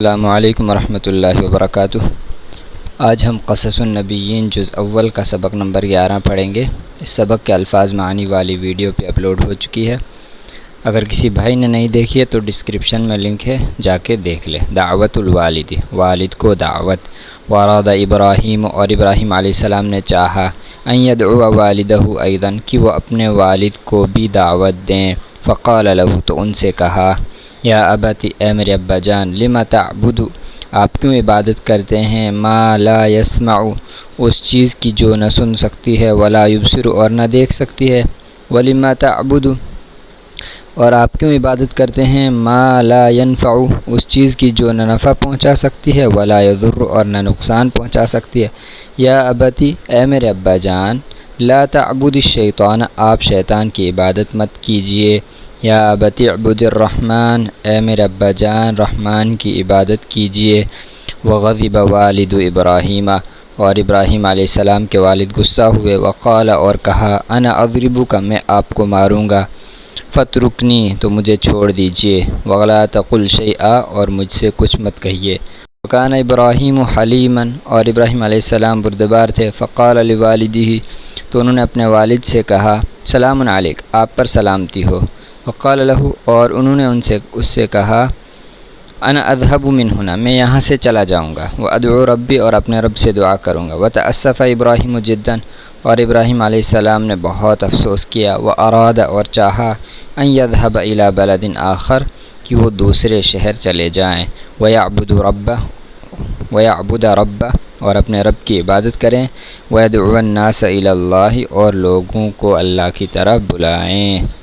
السلام علیکم ورحمۃ اللہ وبرکاتہ۔ آج ہم قصص النبیین جز اول کا سبق نمبر 11 پڑھیں گے۔ اس سبق کے الفاظ معانی والی ویڈیو پہ اپلوڈ ہو چکی ہے۔ اگر کسی بھائی نے نہیں دیکھی ہے تو ڈسکرپشن میں لنک ہے، جا کے دیکھ لے۔ دعوت الوالد، والد کو دعوت۔ واراد ابراہیم، اور ابراہیم علیہ السلام نے چاہا، ان یدعو والدہ ایضا، کہ وہ اپنے والد کو بھی دعوت دیں۔ فقال له، تو ان سے کہا، یا ابتی، اے میرے ابا جان، لما تعبد، آپ کیوں عبادت کرتے ہیں، ما لا یسمع، اس چیز کی جو نہ سن سکتی ہے، ولا یبصر، اور نہ دیکھ سکتی ہے، ولما تعبد، اور آپ کیوں عبادت کرتے ہیں، ما لا ینفع، اس چیز کی جو نہ نفع پہنچا سکتی ہے، ولا یضر، اور نہ نقصان پہنچا سکتی ہے۔ یا ابتی، اے میرے ابا جان، لا تعبد الشیطان، آپ شیطان کی عبادت مت کیجیے۔ یا ابتی اعبد الرحمن، اے میرے ابا جان، رحمان کی عبادت کیجیے۔ وغضب والد ابراہیم، اور ابراہیم علیہ السلام کے والد غصہ ہوئے۔ وقال، اور کہا، انا اضربک، میں آپ کو ماروں گا۔ فترکنی، تو مجھے چھوڑ دیجیے۔ ولا تقل شیئا، اور مجھ سے کچھ مت کہیے۔ وکان ابراہیم حلیما، اور ابراہیم علیہ السلام بردبار تھے۔ فقال لوالدہ، تو انہوں نے اپنے والد سے کہا، سلام علیک، آپ پر سلامتی ہو۔ وقال له، اور انہوں نے اس سے کہا، انا اذهب من هنا، میں یہاں سے چلا جاؤں گا۔ وادعو ربی، اور اپنے رب سے دعا کروں گا۔ وتاسف ابراہیم جدا، اور ابراہیم علیہ السلام نے بہت افسوس کیا۔ واراد، اور چاہا، ان یذهب الى بلد آخر، کہ وہ دوسرے شہر چلے جائیں۔ ویعبد ربہ، اور اپنے رب کی عبادت کریں۔ ویدعو الناس الی اللہ، اور لوگوں کو اللہ کی طرف بلائیں۔